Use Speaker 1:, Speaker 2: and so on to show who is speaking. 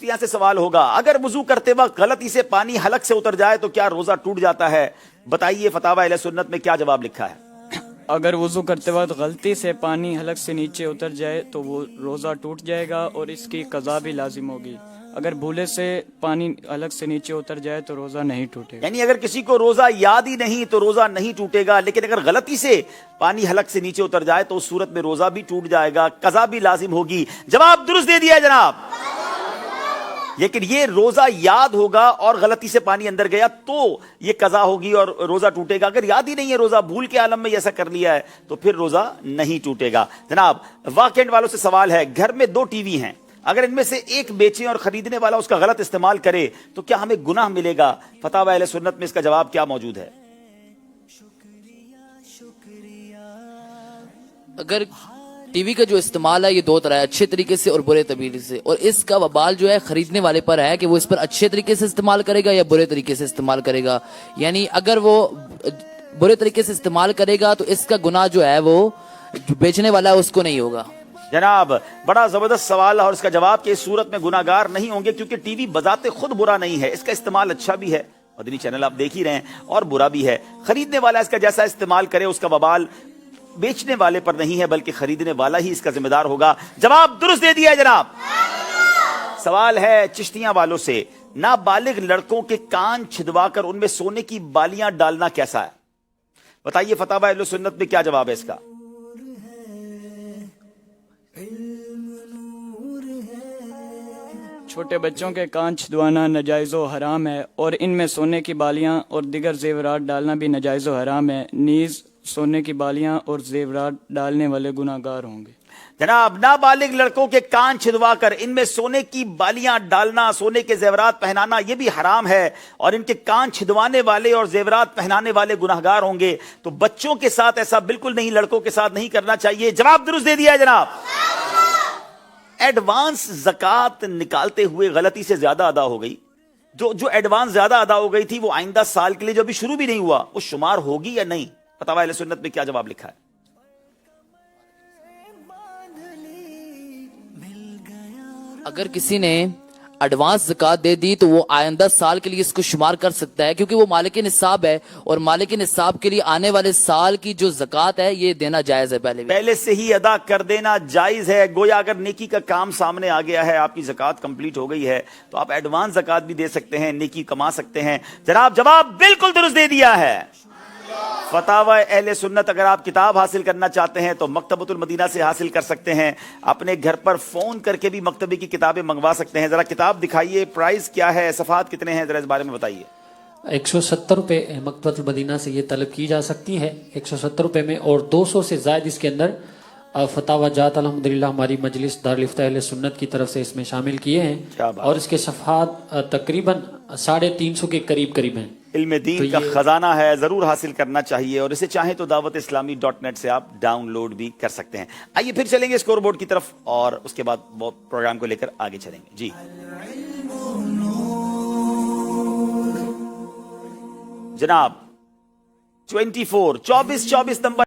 Speaker 1: چشتیاں سے سوال ہوگا، اگر وضو کرتے وقت غلطی سے پانی حلق سے اتر جائے تو کیا روزہ ٹوٹ جاتا ہے؟ بتائیے فتاوی اہل سنت میں کیا جواب لکھا ہے۔
Speaker 2: اگر وضو کرتے وقت غلطی سے پانی حلق سے نیچے اتر جائے تو وہ روزہ ٹوٹ جائے گا اور اس کی قضا بھی لازم ہوگی۔ اگر بھولے سے پانی حلق سے نیچے اتر جائے تو روزہ نہیں ٹوٹے گا۔
Speaker 1: یعنی اگر کسی کو روزہ یاد ہی نہیں تو روزہ نہیں ٹوٹے گا، لیکن اگر غلطی سے پانی حلق سے نیچے اتر جائے تو اس صورت میں روزہ بھی ٹوٹ جائے گا، قضا بھی لازم ہوگی۔ جواب درست دے دیا ہے جناب۔ لیکن یہ روزہ یاد ہوگا اور غلطی سے پانی اندر گیا تو یہ قضا ہوگی اور روزہ ٹوٹے گا۔ اگر یاد ہی نہیں ہے، روزہ بھول کے عالم میں ایسا کر لیا ہے تو پھر روزہ نہیں ٹوٹے گا۔ جناب واقعین والوں سے سوال ہے، گھر میں 2 ٹی وی ہیں، اگر ان میں سے ایک بیچیں اور خریدنے والا اس کا غلط استعمال کرے تو کیا ہمیں گناہ ملے گا؟ فتاوی اہل سنت میں اس کا جواب کیا موجود ہے؟
Speaker 3: اگر ٹی وی کا جو استعمال ہے یہ 2 طرح ہے، اچھے طریقے سے اور برے طریقے سے، اور اس کا وبال جو ہے خریدنے والے پر ہے کہ وہ اس پر اچھے طریقے سے استعمال کرے گا یا برے طریقے سے استعمال کرے گا۔ یعنی اگر وہ برے طریقے سے استعمال کرے گا تو اس کا گناہ جو ہے وہ بیچنے والا ہے اس کو نہیں ہوگا۔
Speaker 1: جناب بڑا زبردست سوال ہے اور اس کا جواب کہ اس صورت میں گناہگار نہیں ہوں گے، کیونکہ ٹی وی بذات خود برا نہیں ہے، اس کا استعمال اچھا بھی ہے، مدنی چینل آپ دیکھ ہی رہے ہیں، اور برا بھی ہے۔ خریدنے والا اس کا جیسا استعمال کرے اس کا وبال بیچنے والے پر نہیں ہے بلکہ خریدنے والا ہی اس کا ذمہ دار ہوگا۔ جواب درست دے دیا ہے جناب۔ سوال ہے چشتیاں والوں سے، نابالغ لڑکوں کے کان چھدوا کر ان میں سونے کی بالیاں ڈالنا کیسا ہے؟ بتائیے فتاوی اہل سنت میں کیا جواب ہے اس کا؟
Speaker 2: چھوٹے بچوں کے کان چھدوانا ناجائز و حرام ہے، اور ان میں سونے کی بالیاں اور دیگر زیورات ڈالنا بھی ناجائز و حرام ہے۔ نیز سونے کی بالیاں اور زیورات ڈالنے والے گناہ گار ہوں گے۔
Speaker 1: جناب نابالغ لڑکوں کے کان چھدوا کر ان میں سونے کی بالیاں ڈالنا، سونے کے زیورات پہنانا یہ بھی حرام ہے، اور ان کے کان چھدوانے والے اور زیورات پہنانے والے گناہگار ہوں گے۔ تو بچوں کے ساتھ ایسا بالکل نہیں، لڑکوں کے ساتھ نہیں کرنا چاہیے۔ جواب درست دے دیا ہے جناب۔ ایڈوانس زکوٰۃ نکالتے ہوئے غلطی سے زیادہ ادا ہو گئی، جو ایڈوانس زیادہ ادا ہو گئی تھی وہ آئندہ سال کے لیے جو ابھی شروع بھی نہیں ہوا وہ شمار ہوگی یا نہیں؟ فتاوی اہل سنت میں کیا جواب لکھا ہے؟
Speaker 3: اگر کسی نے ایڈوانس زکوٰۃ دے دی تو وہ آئندہ سال کے لیے اس کو شمار کر سکتا ہے، کیونکہ وہ مالک نصاب ہے، اور مالک نصاب کے لیے آنے والے سال کی جو زکوٰۃ ہے یہ دینا جائز ہے، پہلے
Speaker 1: سے ہی ادا کر دینا جائز ہے۔ گویا اگر نیکی کا کام سامنے آ گیا ہے، آپ کی زکوٰۃ کمپلیٹ ہو گئی ہے تو آپ ایڈوانس زکوٰۃ بھی دے سکتے ہیں، نیکی کما سکتے ہیں۔ جناب جواب بالکل درست دے دیا ہے۔ فتاوی اہل سنت اگر آپ کتاب حاصل کرنا چاہتے ہیں تو مکتبۃ المدینہ سے حاصل کر سکتے ہیں، اپنے گھر پر فون کر کے بھی مکتبے کی کتابیں منگوا سکتے ہیں۔ ذرا کتاب دکھائیے، پرائز کیا ہے، صفحات کتنے ہیں، ذرا اس بارے میں بتائیے۔
Speaker 4: 170 روپے مکتبۃ المدینہ سے یہ طلب کی جا سکتی ہے، 170 روپے میں، اور 200 سے زائد اس کے اندر فتاوی جات الحمدللہ ہماری مجلس دارالفتہ اہل سنت کی طرف سے اس میں شامل کیے ہیں، اور اس کے صفحات تقریباً 350 کے قریب ہیں۔
Speaker 1: علم دین کا خزانہ ہے، ضرور حاصل کرنا چاہیے، اور اسے چاہیں تو dawat-islami.net سے آپ ڈاؤن لوڈ بھی کر سکتے ہیں۔ آئیے پھر چلیں گے اسکور بورڈ کی طرف اور اس کے بعد وہ پروگرام کو لے کر آگے چلیں گے۔ جی جناب 24 نمبر